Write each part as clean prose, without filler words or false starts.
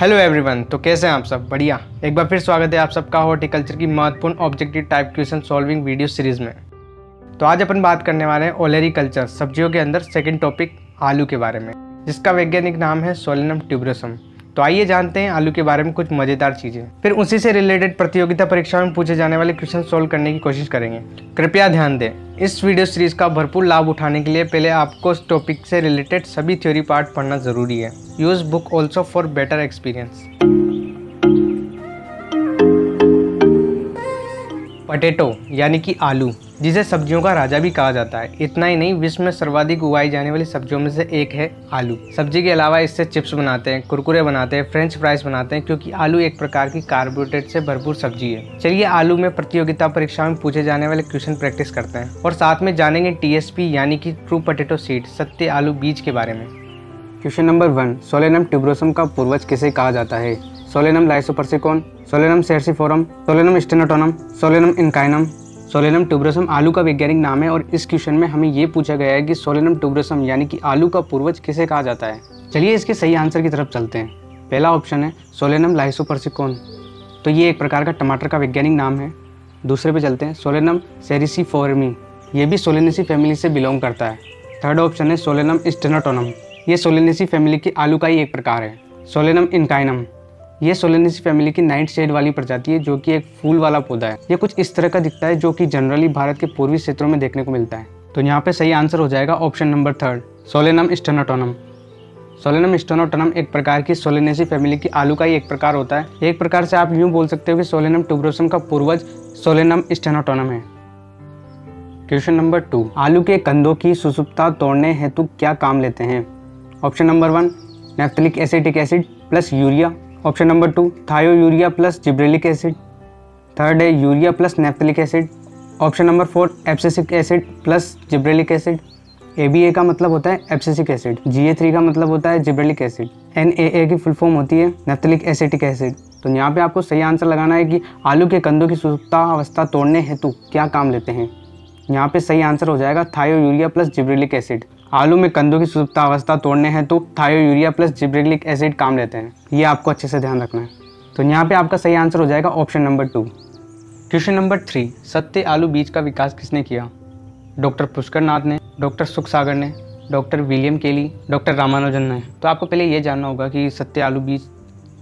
Hello everyone, तो कैसे हैं आप सब? बढ़िया। एक बार फिर स्वागत है आप सबका हॉर्टिकल्चर की महत्वपूर्ण objective type question solving video series में। तो आज अपन बात करने वाले हैं ओलेरीकल्चर, सब्जियों के अंदर सेकंड टॉपिक आलू के बारे में, जिसका वैज्ञानिक नाम है सोलेनम ट्यूबरोसम। तो आइए जानते हैं आलू के बारे में कुछ मजेदार चीजें, फिर उसी से रिलेटेड प्रतियोगिता परीक्षा में पूछे जाने वाले क्वेश्चन सोल्व करने की कोशिश करेंगे। कृपया ध्यान दें, इस वीडियो सीरीज का भरपूर लाभ उठाने के लिए पहले आपको इस टॉपिक से रिलेटेड सभी थ्योरी पार्ट पढ़ना जरूरी है। Use book also for better experience. Potato यानी कि आलू, जिसे सब्जियों का राजा भी कहा जाता है। इतना ही नहीं, विश्व में सर्वाधिक उगाई जाने वाली सब्जियों में से एक है आलू। सब्जी के अलावा इससे चिप्स बनाते हैं, कुरकुरे बनाते हैं, फ्रेंच फ्राइज बनाते हैं, क्योंकि आलू एक प्रकार की कार्बोहाइड्रेट से भरपूर सब्जी है। चलिए आलू में प्रतियोगिता परीक्षा में पूछे जाने वाले क्वेश्चन प्रैक्टिस करते हैं और साथ में जानेंगे TSP यानी कि ट्रू पोटैटो सीड, सत्य आलू बीज के बारे में। क्वेश्चन नंबर 1, सोलेनम ट्यूबरोसम का पूर्वज किसे कहा जाता है? सोलेनम लाइसोपर्सिकॉन, सोलेनम सेर्सिफोरम, सोलेनम स्टेनोटोनम, सोलेनम इनकाइनम। सोलेनम ट्यूबरोसम आलू का वैज्ञानिक नाम है और इस क्वेश्चन में हमें ये पूछा गया है कि सोलेनम ट्यूबरोसम यानी कि आलू का पूर्वज किसे कहा जाता है। चलिए इसके सही आंसर की तरफ चलते हैं। पहला ऑप्शन है सोलेनम लाइसोपर्सिकॉन, तो ये एक प्रकार का टमाटर का वैज्ञानिक नाम है। दूसरे पे चलते हैं, सोलेनम सेरिसिफोरमी, ये भी सोलेनेसी फैमिली से बिलोंग करता है। थर्ड ऑप्शन है सोलेनम स्टेनोटोनम, ये सोलेनेसी फैमिली के आलू का ही एक प्रकार है। सोलेनम इनकाइनम, ये सोलेनेसी फैमिली की नाइट शेड वाली प्रजाति है, जो कि एक फूल वाला पौधा है। ये कुछ इस तरह का दिखता है, जो कि जनरली भारत के पूर्वी क्षेत्रों में देखने को मिलता है। तो यहाँ पे सही आंसर हो जाएगा option number 3, Solanum stenotomum. Solanum स्टेनोटोनम एक प्रकार की सोलेनेसी फैमिली की आलू का ही एक प्रकार होता है। एक प्रकार से आप यूँ बोल सकते हो कि सोलेनम ट्यूबरोसम का पूर्वज सोलेनम स्टेनोटोनम है। क्वेश्चन नंबर 2, आलू के कंदों की सुसुप्ता तोड़ने हेतु क्या काम लेते हैं? Option number 1, naphthalic acetic acid plus urea. Option number 2, thiourea plus gibberellic acid. Third है urea plus naphthalic acid. Option number 4, abscisic acid plus gibberellic acid. ABA का मतलब होता है एब्सिसिक एसिड, GA3 का मतलब होता है जिब्रेलिक एसिड, NAA की फुल फॉर्म होती है नैफ्थलिक एसिटिक एसिड। तो यहाँ पे आपको सही आंसर लगाना है कि आलू के कंदों की सुसुप्ता अवस्था तोड़ने हेतु क्या काम लेते हैं। यहाँ पे सही आंसर हो जाएगा थायो यूरिया प्लस जिब्रेलिक एसिड। आलू में कंदों की सुसुप्ता अवस्था तोड़ने हेतु थायो यूरिया प्लस जिब्रेलिक एसिड काम लेते हैं। ये आपको अच्छे से ध्यान रखना है। तो यहाँ पे आपका सही आंसर हो जाएगा ऑप्शन नंबर 2। क्वेश्चन नंबर 3, सत्य आलू बीज का विकास किसने किया? डॉक्टर पुष्कर नाथ ने, डॉक्टर सुख सागर ने, डॉक्टर विलियम केली, डॉक्टर रामानुजन ने। तो आपको पहले ये जानना होगा कि सत्य आलू बीज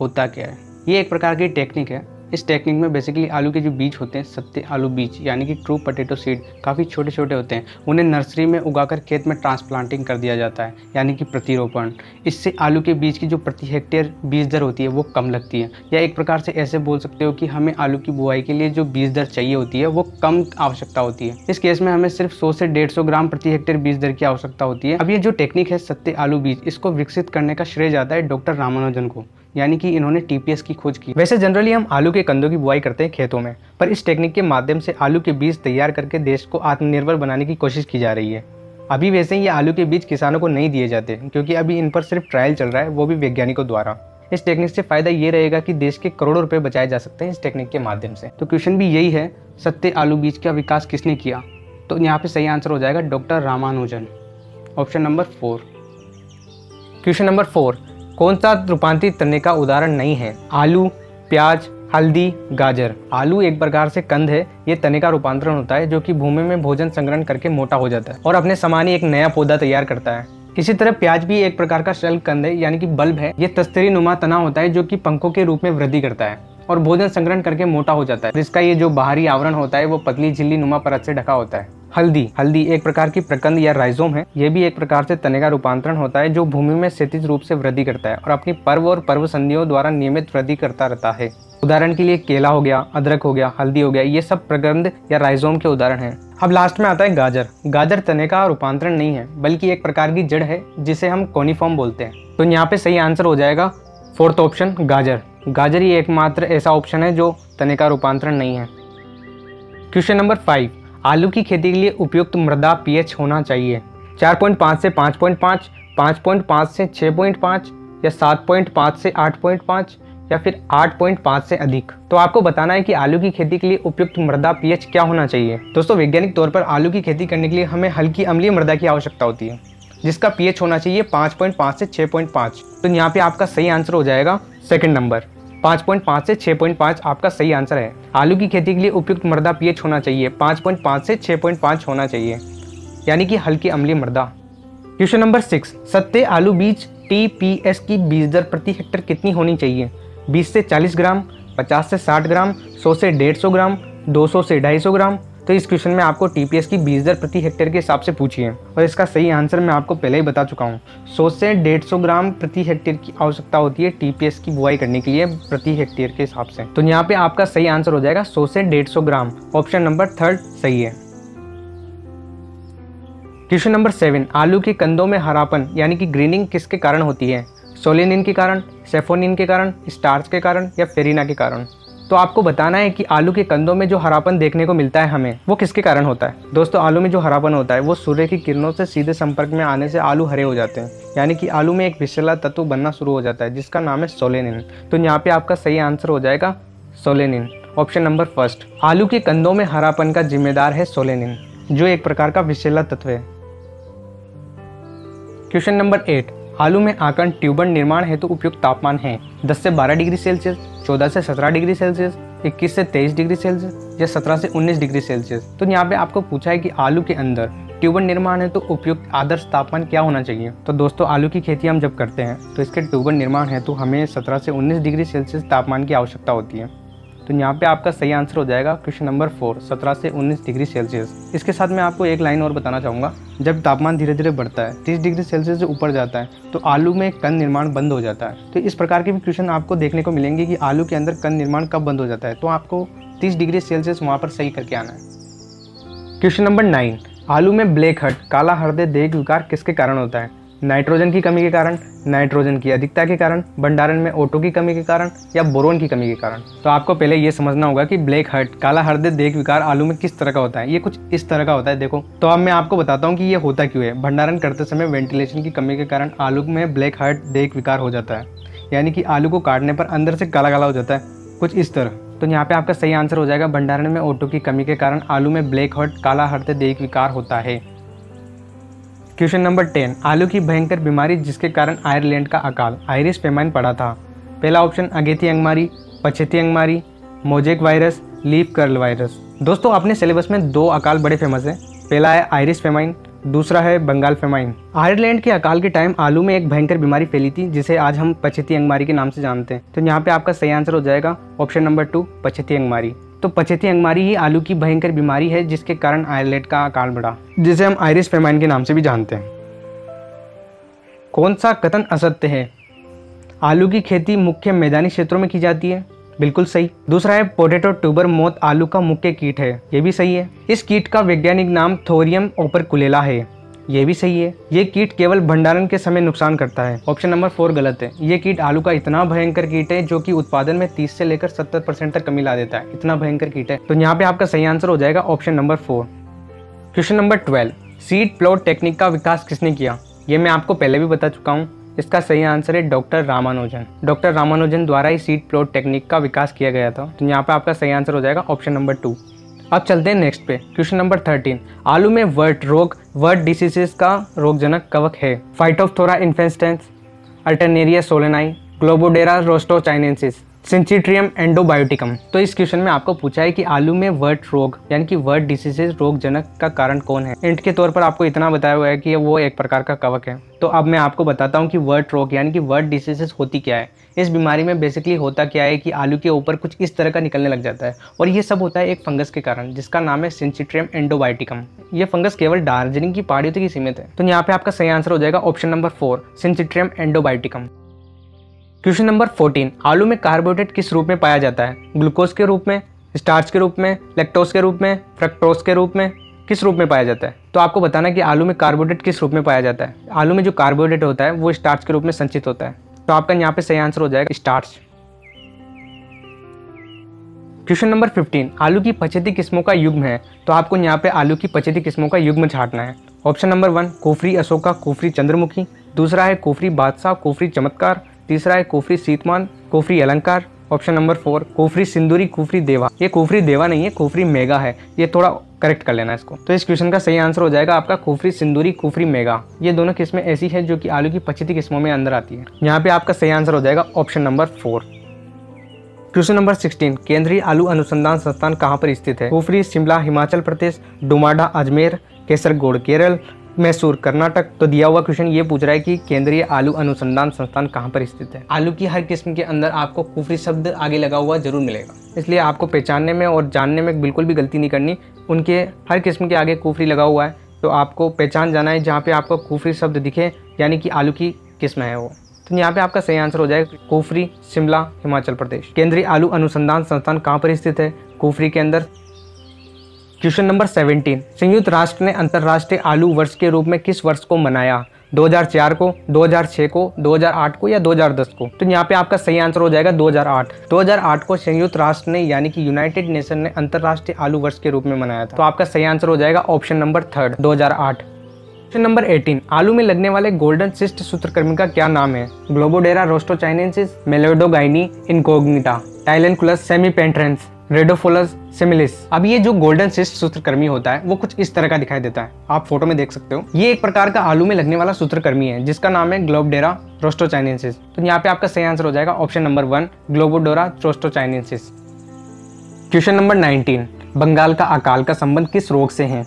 होता क्या है। ये एक प्रकार की टेक्निक है। इस टेक्निक में बेसिकली आलू के जो बीज होते हैं, सत्य आलू बीज यानी कि ट्रू पोटैटो सीड, काफ़ी छोटे छोटे होते हैं। उन्हें नर्सरी में उगाकर खेत में ट्रांसप्लांटिंग कर दिया जाता है, यानी कि प्रतिरोपण। इससे आलू के बीज की जो प्रति हेक्टेयर बीज दर होती है वो कम लगती है, या एक प्रकार से ऐसे बोल सकते हो कि हमें आलू की बुआई के लिए जो बीज दर चाहिए होती है वो कम आवश्यकता होती है। इस केस में हमें सिर्फ 100 से 150 ग्राम प्रति हेक्टेयर बीज दर की आवश्यकता होती है। अब ये जो टेक्निक है सत्य आलू बीज, इसको विकसित करने का श्रेय जाता है डॉक्टर रामानुजन को, यानी कि इन्होंने TPS की खोज की। वैसे जनरली हम आलू के कंदों की बुआई करते हैं खेतों में, पर इस टेक्निक के माध्यम से आलू के बीज तैयार करके देश को आत्मनिर्भर बनाने की कोशिश की जा रही है। अभी वैसे ये आलू के बीज किसानों को नहीं दिए जाते, क्योंकि अभी इन पर सिर्फ ट्रायल चल रहा है, वो भी वैज्ञानिकों द्वारा। इस टेक्निक से फायदा ये रहेगा कि देश के करोड़ों रुपए बचाए जा सकते हैं इस टेक्निक के माध्यम से। तो क्वेश्चन भी यही है, सत्य आलू बीज का विकास किसने किया? तो यहाँ पे सही आंसर हो जाएगा doctor Ramanujan, option number 4। Question number 4, कौन सा रूपांतरित तने का उदाहरण नहीं है? आलू, प्याज, हल्दी, गाजर। आलू एक प्रकार से कंद है। ये तने का रूपांतरण होता है, जो कि भूमि में भोजन संग्रहण करके मोटा हो जाता है और अपने समान ही एक नया पौधा तैयार करता है। इसी तरह प्याज भी एक प्रकार का शल्क कंद है, यानी कि बल्ब है। ये तस्तरी नुमा तना होता है, जो कि पंखों के रूप में वृद्धि करता है और भोजन संग्रहण करके मोटा हो जाता है, जिसका ये जो बाहरी आवरण होता है वो पतली झिल्ली नुमा परत से ढका होता है। हल्दी एक प्रकार की प्रकंद या राइजोम है। यह भी एक प्रकार से तने का रूपांतरण होता है, जो भूमि में क्षैतिज रूप से वृद्धि करता है और अपनी पर्व और पर्व संधियों द्वारा नियमित वृद्धि करता रहता है। उदाहरण के लिए केला हो गया, अदरक हो गया, हल्दी हो गया, ये सब प्रकंद या राइजोम के उदाहरण हैं। अब लास्ट में आता है गाजर। गाजर तने का रूपांतरण नहीं है, बल्कि एक प्रकार की जड़ है, जिसे हम कोनिफॉर्म बोलते हैं। तो यहाँ पे सही आंसर हो जाएगा 4th ऑप्शन, गाजर। गाजर ही एकमात्र ऐसा ऑप्शन है जो तने का रूपांतरण नहीं है। क्वेश्चन नंबर 5, आलू की खेती के लिए उपयुक्त मृदा pH होना चाहिए? 4.5 से 5.5, 5.5 से 6.5, या 7.5 से 8.5, या फिर 8.5 से अधिक। तो आपको बताना है कि आलू की खेती के लिए उपयुक्त मृदा pH क्या होना चाहिए। दोस्तों वैज्ञानिक तौर पर आलू की खेती करने के लिए हमें हल्की अम्लीय मृदा की आवश्यकता होती है। जिसका पीएच होना चाहिए 5.5 से 6.5। तो यहाँ पे आपका सही आंसर हो जाएगा सेकंड नंबर, 5.5 से 6.5 आपका सही आंसर है। आलू की खेती के लिए उपयुक्त मृदा पीएच होना चाहिए 5.5 से 6.5 होना चाहिए, यानी कि हल्की अम्लीय मृदा। क्वेश्चन नंबर 6, सत्ते आलू बीज टीपीएस की बीज दर प्रति हेक्टेयर कितनी होनी चाहिए? 20 से 40 ग्राम, 50 से 60 ग्राम, 100 से 150 ग्राम, 200 से 250 ग्राम। तो इस क्वेश्चन में आपको टीपीएस की बीज दर प्रति हेक्टेयर के हिसाब से पूछी है और इसका सही आंसर मैं आपको पहले ही बता चुका हूँ। 100 से 150 ग्राम प्रति हेक्टेयर की आवश्यकता होती है टीपीएस की बुआई करने के लिए प्रति हेक्टेयर के हिसाब से। तो यहाँ पे आपका सही आंसर हो जाएगा 100 से 150 ग्राम। ऑप्शन नंबर 3 सही है। क्वेश्चन नंबर 7, आलू के कंदों में हरापन यानी कि ग्रीनिंग किसके कारण होती है? सोलेनिन के कारण, सेफोनिन के कारण, स्टार्च के कारण या फेरिना के कारण? तो आपको बताना है कि आलू के कंदों में जो हरापन देखने को मिलता है हमें, वो किसके कारण होता है। दोस्तों, आलू में जो हरापन होता है वो सूर्य की किरणों से सीधे संपर्क में आने से आलू हरे हो जाते हैं, यानी कि आलू में एक विषैला तत्व बनना शुरू हो जाता है जिसका नाम है सोलेनिन। तो यहाँ पे आपका सही आंसर हो जाएगा सोलेनिन। ऑप्शन नंबर 1, आलू के कंदों में हरापन का जिम्मेदार है सोलेनिन, जो एक प्रकार का विषैला तत्व है। क्वेश्चन नंबर 8, आलू में आकर्ण ट्यूबर निर्माण हेतु उपयुक्त तापमान है 10 से 12 डिग्री सेल्सियस, 14 से 17 डिग्री सेल्सियस, 21 से 23 डिग्री सेल्सियस या 17 से 19 डिग्री सेल्सियस। तो यहाँ पे आपको पूछा है कि आलू के अंदर ट्यूबर निर्माण हेतु उपयुक्त आदर्श तापमान क्या होना चाहिए। तो दोस्तों, आलू की खेती हम जब करते हैं तो इसके ट्यूबर निर्माण हेतु हमें 17 से 19 डिग्री सेल्सियस तापमान की आवश्यकता होती है। तो यहाँ पे आपका सही आंसर हो जाएगा क्वेश्चन नंबर 4, 17 से 19 डिग्री सेल्सियस। इसके साथ मैं आपको एक लाइन और बताना चाहूँगा, जब तापमान धीरे धीरे बढ़ता है 30 डिग्री सेल्सियस से ऊपर जाता है तो आलू में कंद निर्माण बंद हो जाता है। तो इस प्रकार के भी क्वेश्चन आपको देखने को मिलेंगे कि आलू के अंदर कंद निर्माण कब बंद हो जाता है, तो आपको 30 डिग्री सेल्सियस वहाँ पर सही करके आना है। क्वेश्चन नंबर 9, आलू में ब्लैक हर्ट काला हृदय देह विकार किसके कारण होता है? नाइट्रोजन की कमी के कारण, नाइट्रोजन की अधिकता के कारण, भंडारण में ओटो की कमी के कारण या बोरोन की कमी के कारण? तो आपको पहले ये समझना होगा कि ब्लैक हर्ट काला हृदय देह विकार आलू में किस तरह का होता है। ये कुछ इस तरह का होता है, देखो। तो अब मैं आपको बताता हूँ कि ये होता क्यों है। भंडारण करते समय वेंटिलेशन की कमी के कारण आलू में ब्लैक हर्ट देह विकार हो जाता है, यानी कि आलू को काटने पर अंदर से काला काला हो जाता है, कुछ इस तरह। तो यहाँ पे आपका सही आंसर हो जाएगा भंडारण में ओटो की कमी के कारण आलू में ब्लैक हर्ट काला हृदय देह विकार होता है। क्वेश्चन नंबर 10, आलू की भयंकर बीमारी जिसके कारण आयरलैंड का अकाल आयरिश फेमाइन पड़ा था। पहला ऑप्शन अगेती अंगमारी, पछेती अंगमारी, mosaic virus, leaf curl virus. दोस्तों, अपने सिलेबस में 2 अकाल बड़े फेमस हैं। पहला है आयरिश फेमाइन, दूसरा है बंगाल फेमाइन। आयरलैंड के अकाल के टाइम आलू में एक भयंकर बीमारी फैली थी जिसे आज हम पछेती अंगमारी के नाम से जानते हैं। तो यहाँ पे आपका सही आंसर हो जाएगा ऑप्शन नंबर 2, पछेती अंगमारी। तो पछेती अंगमारी ही आलू की भयंकर बीमारी है जिसके कारण आयरलैंड का अकाल बढ़ा, जिसे हम आयरिश फेमाइन के नाम से भी जानते हैं। कौन सा कथन असत्य है? आलू की खेती मुख्य मैदानी क्षेत्रों में की जाती है, बिल्कुल सही। दूसरा है पोटैटो ट्यूबर मोथ आलू का मुख्य कीट है, ये भी सही है। इस कीट का वैज्ञानिक नाम थोरियम ओपरकुलेला है, ये भी सही है। ये कीट केवल भंडारण के समय नुकसान करता है। ऑप्शन नंबर 4 गलत है। ये कीट आलू का इतना भयंकर कीट है जो कि उत्पादन में 30 से लेकर 70% तक कमी ला देता है, इतना भयंकर कीट है। तो यहाँ पे आपका सही आंसर हो जाएगा option number 4। Question number 12, seed plot technique का विकास किसने किया? ये मैं आपको पहले भी बता चुका हूँ। इसका सही आंसर है डॉक्टर रामानुजन। डॉक्टर रामानुजन द्वारा ही सीड प्लॉट टेक्निक का विकास किया गया था। तो यहाँ पे आपका सही आंसर हो जाएगा ऑप्शन नंबर 2। अब चलते हैं नेक्स्ट पे। क्वेश्चन नंबर 13, आलू में वर्ट रोग वर्ट डिसीजेस का रोगजनक कवक है। Phytophthora infestans, Alternaria solani, ग्लोबोडेरा रोस्टोचाइनेंसिस, सिंचिट्रियम एंडोबायोटिकम। तो इस क्वेश्चन में आपको पूछा है कि आलू में वर्ट रोग यानी कि वर्ट डिसीजेस रोगजनक का कारण कौन है। हिंट के तौर पर आपको इतना बताया हुआ है कि वो एक प्रकार का कवक है। तो अब मैं आपको बताता हूँ कि वर्ट रोग यानी कि वर्ट डिसीजेस होती क्या है। इस बीमारी में बेसिकली होता क्या है कि आलू के ऊपर कुछ इस तरह का निकलने लग जाता है और ये सब होता है एक फंगस के कारण जिसका नाम है सिंचिट्रियम एंडोबायोटिकम। ये फंगस केवल दार्जिलिंग की पहाड़ियों तक ही सीमित है। तो यहाँ पे आपका सही आंसर हो जाएगा ऑप्शन नंबर 4, सिंचिट्रियम एंडोबायोटिकम। क्वेश्चन नंबर 14, आलू में कार्बोहाइड्रेट किस रूप में पाया जाता है? ग्लूकोज के रूप में, स्टार्च के रूप में, लैक्टोज के रूप में, फ्रक्टोज के रूप में, किस रूप में पाया जाता है? तो आपको बताना है कि आलू में कार्बोहाइड्रेट किस रूप में पाया जाता है। आलू में जो कार्बोहाइड्रेट होता है वो स्टार्च के रूप में संचित होता है। तो आपका यहाँ पे सही आंसर हो जाएगा स्टार्च। क्वेश्चन नंबर 15, आलू की पछेती किस्मों का युग्म है। तो आपको यहाँ पे आलू की पछेती किस्मों का युग्म छांटना है। Option number 1, कोफरी Ashoka, कोफरी Chandramukhi. दूसरा है कोफरी बादशाह, कोफरी चमत्कार। तीसरा है कोफरी सीतमान, कोफरी अलंकार ऑप्शन नंबर 4 कुफरी सिंदूरी कुफरी देवा। ये कुफरी देवा नहीं है, कुफरी मेगा है, ये थोड़ा करेक्ट कर लेना इसको। तो इस क्वेश्चन का सही आंसर हो जाएगा आपका कुफरी सिंदूरी कुफरी मेगा। ये दोनों किस्में ऐसी है जो कि आलू की 25 किस्मों में अंदर आती है। यहाँ पे आपका सही आंसर हो जाएगा ऑप्शन नंबर 4। क्वेश्चन नंबर 16 केंद्रीय आलू अनुसंधान संस्थान कहाँ पर स्थित है? कुफरी शिमला हिमाचल प्रदेश, डुमाडा अजमेर, केसरगोड़ केरल, मैसूर कर्नाटक। तो दिया हुआ क्वेश्चन ये पूछ रहा है कि केंद्रीय आलू अनुसंधान संस्थान कहाँ पर स्थित है। आलू की हर किस्म के अंदर आपको कुफरी शब्द आगे लगा हुआ जरूर मिलेगा, इसलिए आपको पहचानने में और जानने में बिल्कुल भी गलती नहीं करनी। उनके हर किस्म के आगे कुफरी लगा हुआ है, तो आपको पहचान जाना है जहाँ पे आपको कुफरी शब्द दिखे, यानी कि आलू की किस्म है वो। तो यहाँ पे आपका सही आंसर हो जाएगा कुफरी शिमला हिमाचल प्रदेश। केंद्रीय आलू अनुसंधान संस्थान कहाँ पर स्थित है? कुफरी के अंदर। क्वेश्चन नंबर 17 संयुक्त राष्ट्र ने अंतर्राष्ट्रीय आलू वर्ष के रूप में किस वर्ष को मनाया? 2004 को, 2006 को, 2008 को या 2010 को? तो यहाँ पे आपका सही आंसर हो जाएगा 2008। 2008 को संयुक्त राष्ट्र ने यानी कि यूनाइटेड नेशन ने अंतर्राष्ट्रीय आलू वर्ष के रूप में मनाया था। तो आपका सही आंसर हो जाएगा ऑप्शन नंबर 3 2008। क्वेश्चन नंबर 18 आलू में लगने वाले गोल्डन सिस्ट सूत्रकृमि का क्या नाम है? ग्लोबोडेरा रोस्टोचाइनेंसिस, मेलोडोगाइनी इनकोग्निटा, टाइलेंकुलस सेमीपेंट्रेंस, रेडोफोलस सिमिलिस। अब ये जो गोल्डन सिस्ट सूत्रकृमि होता है वो कुछ इस तरह का दिखाई देता है, आप फोटो में देख सकते हो। ये एक प्रकार का आलू में लगने वाला सूत्रकृमि है जिसका नाम है ग्लोबोडेरा रोस्टोचाइनेंसिस। तो यहाँ पे आपका सही आंसर हो जाएगा option number 1 Globodera rostochiensis. Question number 19 Bengal का अकाल का संबंध किस रोग से है?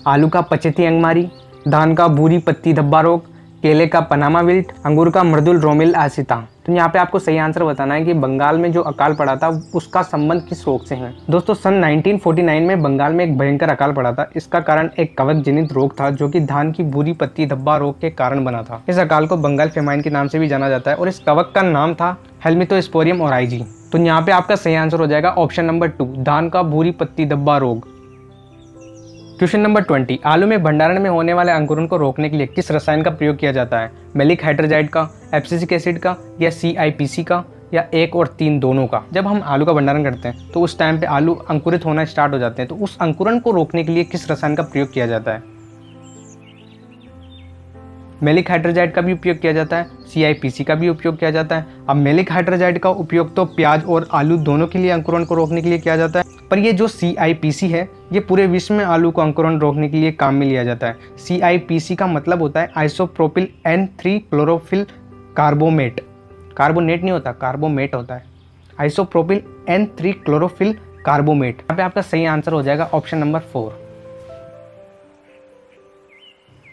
आलू का पचेती अंगमारी, धान का भूरी पत्ती धब्बा रोग, केले का पनामा विल्ट, अंगूर का मृदुल रोमिल आसिता। तो यहाँ पे आपको सही आंसर बताना है कि बंगाल में जो अकाल पड़ा था उसका संबंध किस रोग से है। दोस्तों सन 1949 में बंगाल में एक भयंकर अकाल पड़ा था। इसका कारण एक कवक जनित रोग था जो कि धान की भूरी पत्ती धब्बा रोग के कारण बना था। इस अकाल को बंगाल फेमाइन के नाम से भी जाना जाता है और इस कवक का नाम था हेलमिथोस्पोरियम ओराइजी। तो यहाँ पे आपका सही आंसर हो जाएगा ऑप्शन नंबर 2 धान का भूरी पत्ती धब्बा रोग। क्वेश्चन नंबर 20 आलू में भंडारण में होने वाले अंकुरण को रोकने के लिए किस रसायन का प्रयोग किया जाता है? मैलिक हाइड्रोजाइड का, एब्सिसिक एसिड का या CIPC का या 1 और 3 दोनों का? जब हम आलू का भंडारण करते हैं तो उस टाइम पे आलू अंकुरित होना स्टार्ट हो जाते हैं, तो उस अंकुरण को रोकने के लिए किस रसायन का प्रयोग किया जाता है? मैलिक हाइड्रोजाइड का भी उपयोग किया जाता है, CIPC का भी उपयोग किया जाता है। अब मैलिक हाइड्रोजाइड का उपयोग तो प्याज और आलू दोनों के लिए अंकुरण को रोकने के लिए किया जाता है, पर ये जो CIPC है ये पूरे विश्व में आलू को अंकुरण रोकने के लिए काम में लिया जाता है। CIPC का मतलब होता है आइसोप्रोपिल N3 क्लोरोफिल कार्बोमेट। कार्बोनेट नहीं होता, कार्बोमेट होता है। Isopropyl N3 chlorophyll कार्बोमेट। यहाँ पे आपका सही आंसर हो जाएगा ऑप्शन नंबर 4।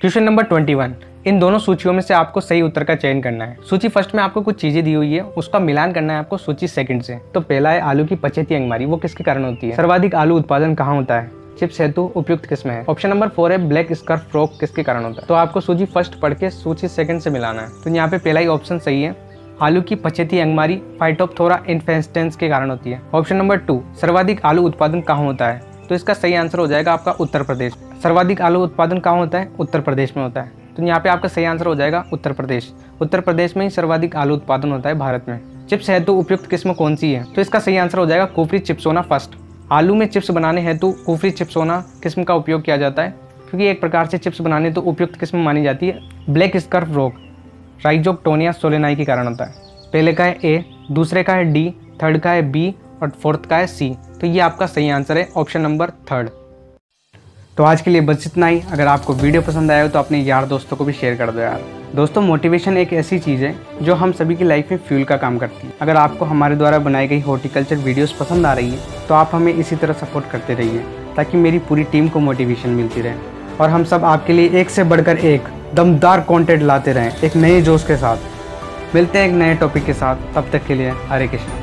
क्वेश्चन नंबर 21 इन दोनों सूचियों में से आपको सही उत्तर का चयन करना है। सूची फर्स्ट में आपको कुछ चीजें दी हुई है, उसका मिलान करना है आपको सूची सेकंड से। तो पहला है आलू की पचेती अंगमारी, वो किसके कारण होती है? सर्वाधिक आलू उत्पादन कहाँ होता है? चिप्स हेतु उपयुक्त किस्म है। ऑप्शन नंबर 4 है ब्लैक स्कर्फ फ्रॉग, किसके कारण होता है? तो आपको सूची फर्स्ट पढ़ के सूची सेकंड से मिलाना है। तो यहाँ पे पहला ही ऑप्शन सही है, आलू की पचेती अंगमारी फाइटोप्थोरा इन्फेस्टेंस के कारण होती है। ऑप्शन नंबर 2 सर्वाधिक आलू उत्पादन कहाँ होता है? तो इसका सही आंसर हो जाएगा आपका उत्तर प्रदेश। सर्वाधिक आलू उत्पादन कहाँ होता है? उत्तर प्रदेश में होता है। तो यहाँ पे आपका सही आंसर हो जाएगा उत्तर प्रदेश। उत्तर प्रदेश में ही सर्वाधिक आलू उत्पादन होता है भारत में। चिप्स हेतु उपयुक्त किस्म कौन सी है? तो इसका सही आंसर हो जाएगा कुफरी चिप्सोना फर्स्ट। आलू में चिप्स बनाने हेतु कुफरी चिप्सोना किस्म का उपयोग किया जाता है, क्योंकि एक प्रकार से चिप्स बनाने तो उपयुक्त किस्म मानी जाती है। ब्लैक स्कर्फ रोग राइजोक्टोनिया सोलेनाई के कारण होता है। पहले का है A, दूसरे का है D, थर्ड का है B और फोर्थ का है C। तो ये आपका सही आंसर है ऑप्शन नंबर 3। तो आज के लिए बस इतना ही। अगर आपको वीडियो पसंद आया हो तो अपने यार दोस्तों को भी शेयर कर दो यार। दोस्तों मोटिवेशन एक ऐसी चीज़ है जो हम सभी की लाइफ में फ्यूल का काम करती है। अगर आपको हमारे द्वारा बनाई गई हॉर्टिकल्चर वीडियोस पसंद आ रही है तो आप हमें इसी तरह सपोर्ट करते रहिए, ताकि मेरी पूरी टीम को मोटिवेशन मिलती रहे और हम सब आपके लिए एक से बढ़कर एक दमदार कंटेंट लाते रहें एक नए जोश के साथ। मिलते हैं एक नए टॉपिक के साथ, तब तक के लिए हरे कृष्ण।